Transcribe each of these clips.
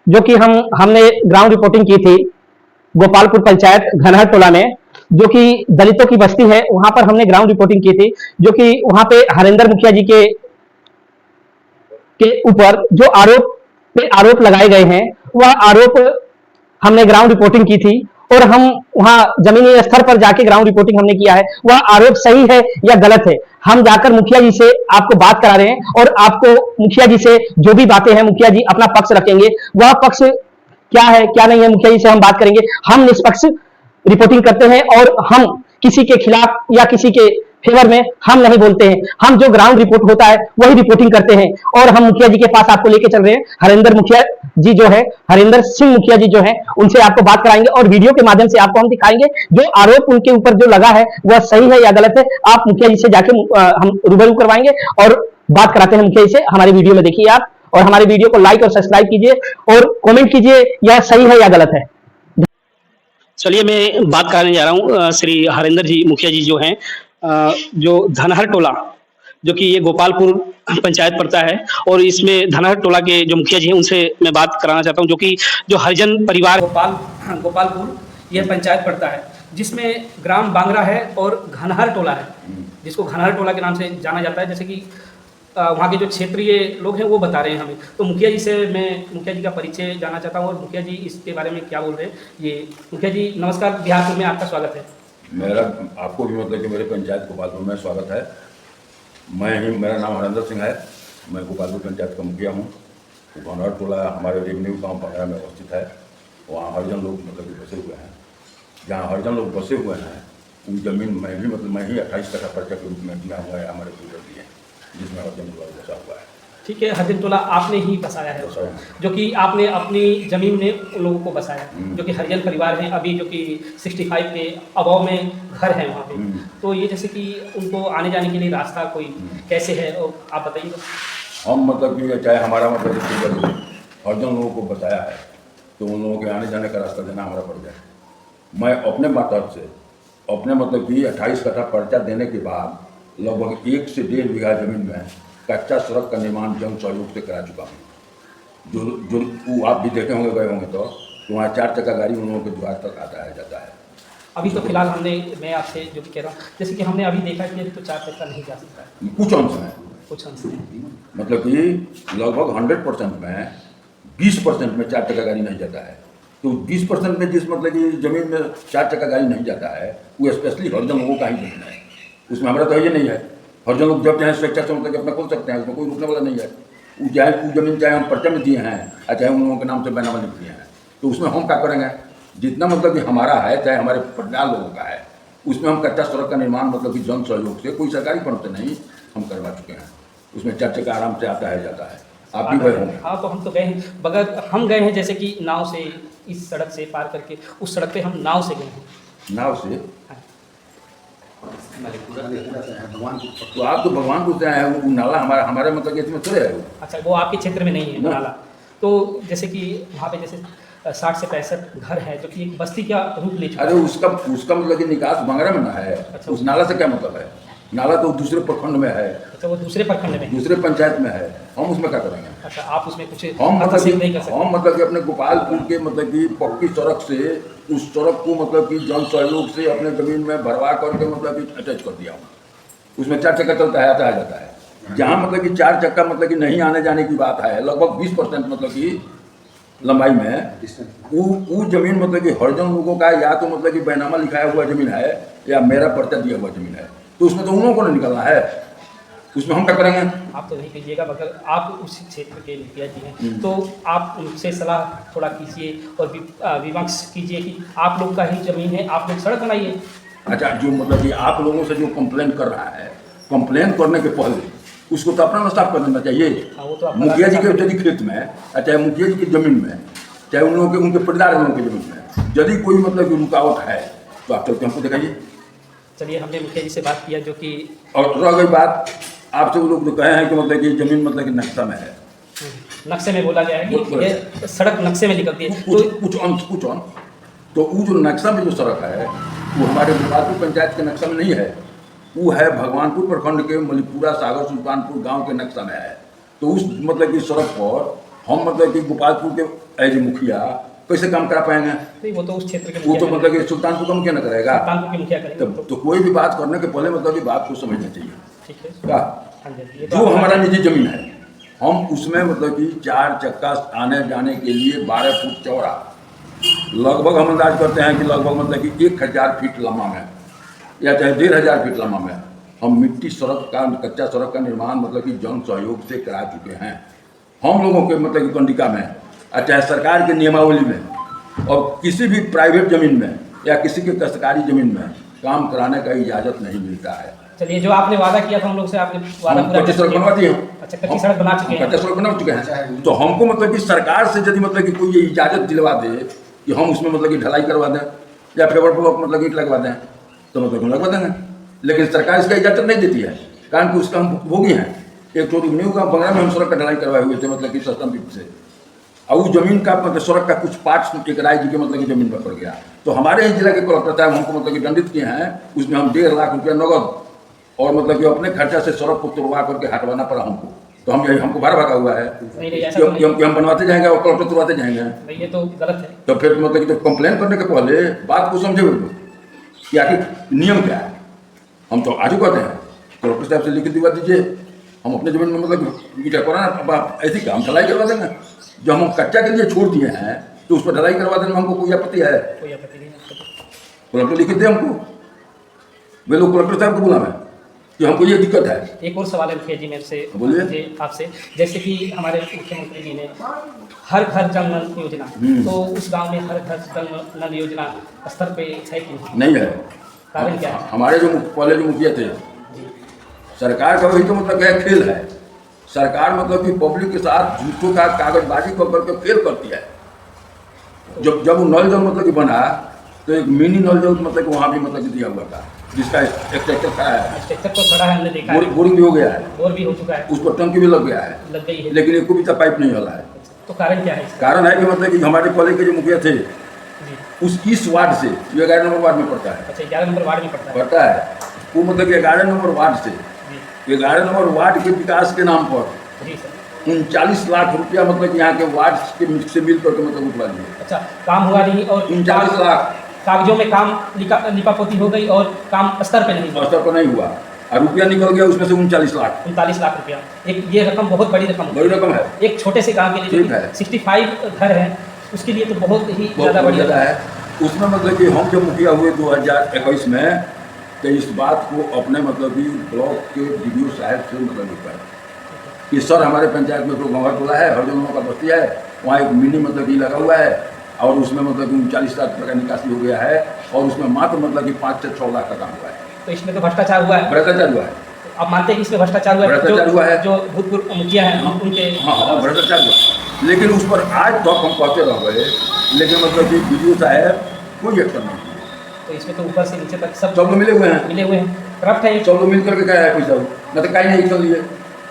जो कि हमने ग्राउंड रिपोर्टिंग की थी गोपालपुर पंचायत घनहर टोला में, जो कि दलितों की बस्ती है, वहां पर हमने ग्राउंड रिपोर्टिंग की थी। जो कि वहां पे हरेंद्र मुखिया जी के ऊपर जो आरोप लगाए गए हैं, वह आरोप हमने ग्राउंड रिपोर्टिंग की थी। और हम वहां जमीनी स्तर पर जाके ग्राउंड रिपोर्टिंग हमने किया है, वह आरोप सही है या गलत है, हम जाकर मुखिया जी से आपको बात करा रहे हैं। और आपको मुखिया जी से जो भी बातें हैं, मुखिया जी अपना पक्ष रखेंगे, वह पक्ष क्या है क्या नहीं है, मुखिया जी से हम बात करेंगे। हम निष्पक्ष रिपोर्टिंग करते हैं और हम किसी के खिलाफ या किसी के फेवर में हम नहीं बोलते हैं। हम जो ग्राउंड रिपोर्ट होता है वही रिपोर्टिंग करते हैं। और हम मुखिया जी के पास आपको लेके चल रहे हैं। हरेंद्र मुखिया जी जो है, हरेंद्र सिंह मुखिया जी जो है, उनसे आपको बात कराएंगे और वीडियो के माध्यम से आपको हम दिखाएंगे जो आरोप उनके ऊपर जो लगा है वह सही है या गलत है। आप मुखिया जी से जाके हम रूबरू करवाएंगे और बात कराते हैं मुखिया जी से। हमारे वीडियो में देखिए आप, और हमारे वीडियो को लाइक और सब्सक्राइब कीजिए और कमेंट कीजिए यह सही है या गलत है। चलिए मैं बात करने जा रहा हूँ श्री हरेंद्र जी मुखिया जी जो हैं, जो धनहर टोला, जो कि ये गोपालपुर पंचायत पड़ता है, और इसमें धनहर टोला के जो मुखिया जी हैं उनसे मैं बात कराना चाहता हूँ, जो कि जो हरिजन परिवार गोपालपुर यह पंचायत पड़ता है, जिसमें ग्राम बांगरा है और घनहर टोला है, जिसको घनहर टोला के नाम से जाना जाता है। जैसे कि वहाँ के जो क्षेत्रीय लोग हैं वो बता रहे हैं हमें। तो मुखिया जी से मैं मुखिया जी का परिचय जानना चाहता हूँ और मुखिया जी इसके बारे में क्या बोल रहे हैं। ये मुखिया जी नमस्कार, बिहारपुर में आपका स्वागत है। मेरा आपको भी मतलब कि मेरे पंचायत गोपालपुर में स्वागत है। मेरा नाम हरेंद्र सिंह है। मैं गोपालपुर पंचायत का मुखिया हूँ। घनहर टोला हमारे रेवन्यू गाँव बांगरा में अवस्थित है। वहाँ हरिजन लोग मतलब कि बसे हुए हैं। जहाँ हरिजन लोग बसे हुए हैं उन जमीन मैं ही 28 कट्ठा पर्चा के रूप में दिया हुआ है हमारे पूरे दिए, जिसमें हरिजन टोला बसा हुआ है। ठीक है, हरिजन टोला आपने ही बसाया है, जो कि आपने अपनी ज़मीन में उन लोगों को बसाया, जो कि हरिजन परिवार हैं अभी, जो कि 65 के अभाव में घर है वहाँ पे। तो ये जैसे कि उनको आने जाने के लिए रास्ता कोई कैसे है, और आप बताइए। हम मतलब कि चाहे हमारा मतलब हरिजन लोगों को बताया है तो उन लोगों के आने जाने का रास्ता देना हमारा फर्ज है। मैं अपने मातहत से अपने मतलब कि 28 कट्ठा पर्चा देने के बाद लगभग 1 से 1.5 बीघा जमीन में कच्चा सड़क का निर्माण जन सहयोग से करा चुका हूँ। जो आप भी देखे होंगे, गए होंगे तो वहाँ 4 चक्का गाड़ी उन लोगों के द्वार तक आता है जाता है। अभी तो फिलहाल मैं आपसे जो कह रहा हूँ, जैसे कि हमने अभी देखा कि अभी तो 4 चक्का नहीं जा सकता है, कुछ अंश है, कुछ अंश में, मतलब कि लगभग 100% में 20% में 4 चक्का गाड़ी नहीं जाता है। तो 20% में जिस मतलब कि ज़मीन में 4 चक्का गाड़ी नहीं जाता है वो स्पेशली हरिजन लोगों का ही जमीन है। उसमें हमारा तो ये नहीं है। हरिजन लोग जब चाहे स्वेच्छा से मतलब कि अपना खोल सकते हैं, उसमें कोई रुकने वाला नहीं है। वो चाहे वो जमीन चाहे हम पर्चा में दिए हैं या चाहे उन लोगों के नाम से बैनामा लिख दिए हैं, तो उसमें हम क्या करेंगे, जितना मतलब कि हमारा है चाहे हमारे परिवार लोगों का है, उसमें हम कच्चा सड़क का निर्माण मतलब कि जन सहयोग से, कोई सरकारी फंड से नहीं, हम करवा चुके हैं। उसमें 4 चक्का आराम से आता है जाता है। आप भी गए होंगे। हाँ, तो हम तो गए हैं, बगैर हम गए हैं जैसे कि नाव से, इस सड़क से पार करके उस सड़क पे हम नाव से गए हैं। नाव से? तो आप तो भगवानपुर से आए हैं, वो नाला हमारे मतलब कि इसमें थोड़े है वो। अच्छा, वो आपके क्षेत्र में नहीं है नाला। तो जैसे कि वहाँ पे जैसे 60 से 65 घर हैं जो कि एक बस्ती का रूप ले चुका है। अरे उसका मतलब कि निकास बांगरा में ना है। अच्छा, उस नाला से क्या मतलब है? नाला तो दूसरे प्रखंड में है। अच्छा, वो दूसरे प्रखंड में, दूसरे पंचायत में है। हम उसमें क्या करेंगे? अच्छा, आप उसमें कुछ हम हस्तक्षेप नहीं कर सकते। हम मतलब कि अपने गोपालपुर के मतलब कि पक्की सड़क से उस सड़क को मतलब कि जन सहयोग से अपने जमीन में भरवा करके मतलब कि अटैच कर दिया हूँ। उसमें 4 चक्का चलता है, आता है जाता है। जहाँ मतलब कि 4 चक्का मतलब कि नहीं आने जाने की बात है, लगभग 20% मतलब कि लंबाई में वो जमीन मतलब कि हरिजन लोगों का या तो मतलब कि बैनामा लिखाया हुआ जमीन है या मेरा पर्चा दिया हुआ जमीन है। तो उसमें तो उन लोगों को नहीं निकलना है, उसमें हम क्या करेंगे? आप तो नहीं कीजिएगा, मगर आप उस क्षेत्र के मुखिया जी हैं, तो आप उनसे सलाह थोड़ा कीजिए और विमर्श कीजिए कि आप लोग का ही जमीन है, आप लोग सड़क बनाइए। अच्छा, जो मतलब कि आप लोगों से जो कंप्लेन कर रहा है, कंप्लेन करने के पहले उसको तो अपना साफ कर देना चाहिए। वो तो मुखिया जी के यदि खेत में, चाहे मुखिया जी की जमीन में, चाहे उन लोगों के उनके परिवार लोगों की जमीन में यदि कोई मतलब कि रुकावट है तो आप चलते हमको दिखाइए। चलिए, हमने मुखिया जी से बात किया, जो कि और रह गई बात आपसे, वो लोग जो कहे हैं कि मतलब कि जमीन मतलब कि नक्शा में है, नक्शे में बोला गया है कि ये सड़क नक्शे में लिखा दिया तो कुछ अंश तो वो जो नक्शा में जो सड़क है वो हमारे गोपालपुर पंचायत के नक्शा में नहीं है, वो है भगवानपुर प्रखंड के मलिपुरा सागर सुल्तानपुर गांव के नक्शा में है। तो उस मतलब कि सड़क पर हम मतलब कि गोपालपुर के एज मुखिया कैसे काम करा पाएंगे? नहीं, वो तो उस क्षेत्र के वो तो मुखिया मतलब कि सुल्तानपुर का मुखिया न करेगा। सुल्तानपुर के मुखिया करेंगे तो कोई भी बात करने के पहले मतलब कि बात को समझना चाहिए। ठीक है। क्या हाँ जी, ये तो जो आपका- हमारा निजी जमीन है, हम उसमें मतलब कि 4 चक्का आने जाने के लिए 12 फुट चौड़ा, लगभग हम अंदाज करते हैं कि लगभग मतलब कि 1000 फीट लंबा में या चाहे 1500 फीट लंबा में हम मिट्टी सड़क का, कच्चा सड़क का निर्माण मतलब कि जन सहयोग से करा चुके हैं। हम लोगों के मतलब कि कंडिका में, चाहे सरकार के नियमावली में, और किसी भी प्राइवेट जमीन में या किसी के काश्तकारी जमीन में काम कराने का इजाज़त नहीं मिलता है। चलिए, जो आपने वादा किया था हम लोग से, आपने वादा हम पूरा कच्ची कर सड़क चुके हैं। बनवा दिए हैं। अच्छा, कच्ची सड़क बना चुके हैं। कच्चा सड़क बना चुके हैं। तो हमको मतलब कि सरकार से यदि मतलब कि कोई ये इजाज़त दिलवा दे कि हम उसमें मतलब कि ढलाई करवा दें या फेवर ब्लॉक मतलब ईंट लगवा दें, तो मतलब हम लगवा देंगे। लेकिन सरकार इसका इजाज़त नहीं देती है, कारण कि उसका हम भुगतभोगी हैं। एक तो रेवन्यू का बंगला में हम सड़क का ढलाई करवाए हुए थे मतलब कि सस्टम पीप से, और उस जमीन का मतलब सड़क का कुछ पार्ट्स एक राय जी के मतलब कि जमीन पर पड़ गया। तो हमारे ही जिला के कलेक्टर साहब हमको मतलब कि दंडित किए हैं, उसमें हम 1.5 लाख रुपया नगद और मतलब कि अपने खर्चा से सड़क को तोड़वा करके हटवाना पड़ा हमको। तो हम यही हमको बार भागा हुआ है नहीं, ऐसा तो नहीं। कि हम बनवाते जाएंगे और कलेक्टर तुड़वाते जाएंगे। भाई, ये तो गलत है। तो फिर मतलब कि तो कंप्लेन करने के पहले बात को समझे हुए कि आखिर नियम क्या है। हम तो आज कहते हैं कलेक्टर साहब से लिखित दिवा दीजिए, हम अपने जमीन में मतलब क्या कराना ऐसी काम ढलाई करवा देंगे। जो हम कच्चा के लिए छोड़ दिए हैं तो उस पर ढलाई करवा देने में हमको कोई आपत्ति है? कोई आपत्ति नहीं है। कलेक्टर लिखित दे हमको, वे लोग कलेक्टर साहब को बुलाना कि हमको ये दिक्कत है। एक और सवाल है मुखिया जी मेरे से, बोलिए। जी आपसे, जैसे कि हमारे मुख्यमंत्री जी ने हर घर जल नल योजना, तो उस गांव में हर घर जल नल योजना स्तर पे है कि नहीं है। कारण क्या है? हमारे जो पहले जो मुखिया थे, सरकार का वही तो मतलब है खेल है। सरकार मतलब कि पब्लिक के साथ झूठों का कागजबाजी कर करके खेल करती है। जब वो नल जल मतलब कि बना तो एक मिनी नल जल मतलब कि वहाँ भी मतलब कि दिया हुआ था, जिसका स्ट्रक्चर खड़ा है, स्ट्रक्चर तो खड़ा है, हमने देखा है, बोरिंग भी हो गया है, बोर भी हो चुका है, उस पर टंकी भी लग गया है, लग गई है। लेकिन एक को भी तक पाइप नहीं होला है। तो कारण क्या है इसका? कारण है कि मतलब कि हमारे पहले के जो मुखिया थे, जी, इस वार्ड से, जो 11 नंबर वार्ड में पड़ता है, अच्छा, 11 नंबर वार्ड में पड़ता है। वो मतलब कि 11 नंबर वार्ड से, जी 11 नंबर वार्ड के विकास के नाम पर जी सर। 39 लाख रुपया मतलब कि यहाँ के वार्ड के से मिल करके मतलब उठवा लिए। अच्छा, काम हुआ नहीं और 39 लाख कागजों में काम लिपापोती हो गई और काम स्तर पे नहीं हुआ। स्तर पर नहीं हुआ और रुपया निकल गया उसमें से 39 लाख। 39 लाख रुपया, एक ये रकम बहुत बड़ी रकम है। बड़ी रकम है, एक छोटे से गांव के लिए ठीक है। 65 घर हैं, उसके लिए तो बहुत ही बहुत ज़्यादा बड़ी ज़्यादा रकम है। उसमें मतलब कि हम जब मुखिया हुए 2021 में, तो इस बात को अपने मतलब कि ब्लॉक के DDO साहब से मतलब लिखा कि सर हमारे पंचायत में तो गाँव टोला है, हर जगहों का बस्ती है, वहाँ एक मिनी मतलब कि लगा हुआ है और उसमें मतलब कि 39 लाख रुपये का निकासी हो गया है और उसमें मात्र मतलब कि 5 से 6 लाख का काम हुआ है। तो इसमें तो भ्रष्टाचार हुआ है। भ्रष्टाचार हुआ है, आप मानते हैं कि इसमें भ्रष्टाचार हुआ है? भ्रष्टाचार हुआ है। जो भूतपूर्व मुखिया हैं उनके, हाँ भ्रष्टाचार हुआ, लेकिन उस पर आज तक हम कहते रह गए, लेकिन मतलब कि DDO साहब कोई एक्शन नहीं किए। तो इसमें तो ऊपर से नीचे तक सब सब लोग मिले हुए हैं, मिले हुए हैं, करप्ट है। सब लोग मिल करके क्या है पैसा, मतलब कहीं नहीं एक्शन लिए।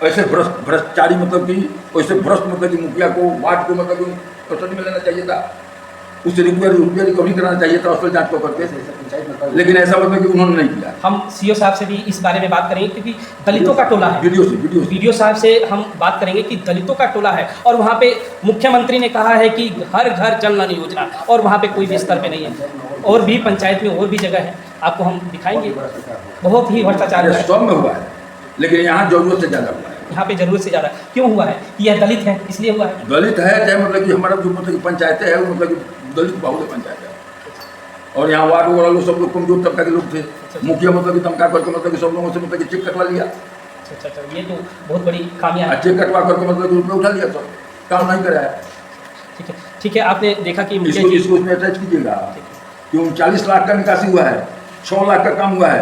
ऐसे भ्रष्टाचारी मतलब कि ऐसे भ्रष्ट मतलब कि मुखिया को वार्ड को मतलब कि कस्टडी में लेना चाहिए था, उससे रुपया रिकवरी कराना चाहिए था अस्पताल जांच को करके, लेकिन ऐसा मतलब कि उन्होंने नहीं किया। हम CO साहब से भी इस बारे में बात करेंगे, क्योंकि दलितों का टोला है। वीडियो साहब से हम बात करेंगे कि दलितों का टोला है और वहाँ पे मुख्यमंत्री ने कहा है कि हर घर जल नल योजना, और वहाँ पे कोई भी स्तर पे नहीं है। और भी पंचायत में और भी जगह है, आपको हम दिखाएंगे। बहुत ही भ्रष्टाचार है, सब में हुआ है, लेकिन यहाँ जरूरत से ज़्यादा हुआ है। यहाँ पे जरूरत से ज़्यादा क्यों हुआ है? कि यह दलित है इसलिए हुआ है। दलित है, चाहे मतलब कि हमारा जो मतलब कि पंचायतें है वो मतलब कि दलित बहुल पंचायत है, और यहाँ वार्ड वाला लोग सब लोग कमजोर तबका के लोग थे। मुखिया मतलब कि धमका करके मतलब कि सब लोगों से मतलब कि चेक कटवा लिया। अच्छा, ये तो बहुत बड़ी खामियां है। चेक कटवा करके मतलब कि रुपये उठा लिया, सब काम नहीं कराया। ठीक है, आपने देखा कि मुखिया जी, इसको उसमें अटैच कीजिएगा कि 39 लाख का निकासी हुआ है, 6 लाख का काम हुआ है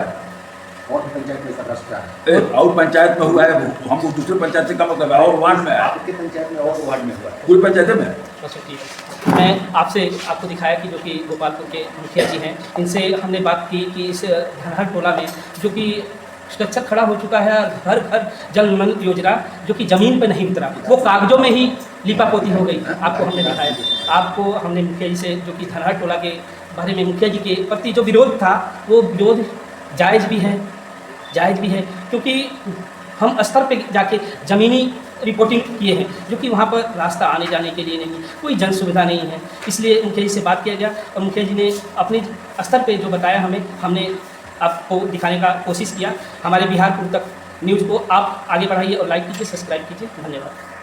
और पंचायत में सदस्य है, और पंचायत में हुआ है, हमको दूसरे पंचायत से का मतलब है, और वार्ड में है, आपके पंचायत में और वार्ड में हुआ है। पूरी पंचायत में। अच्छा ठीक है, मैं आपको दिखाया कि जो कि गोपालपुर के मुखिया जी हैं, इनसे हमने बात की कि इस धनहर टोला में जो कि स्ट्रक्चर खड़ा हो चुका है, हर घर जल नल योजना जो कि ज़मीन पे नहीं उतरा, वो कागजों में ही लिपापोती हो गई। आपको हमने दिखाया, आपको हमने मुखिया जी से जो कि धनहर टोला के बारे में मुखिया जी के प्रति जो विरोध था, वो विरोध जायज़ भी है, क्योंकि हम स्तर पे जाके ज़मीनी रिपोर्टिंग किए हैं, जो कि वहाँ पर रास्ता आने जाने के लिए नहीं, कोई जन सुविधा नहीं है। इसलिए मुखिया जी से बात किया गया और मुखिया जी ने अपने स्तर पे जो बताया हमें, हमने आपको दिखाने का कोशिश किया। हमारे बिहारपुर तक न्यूज़ को आप आगे बढ़ाइए और लाइक कीजिए, सब्सक्राइब कीजिए। धन्यवाद।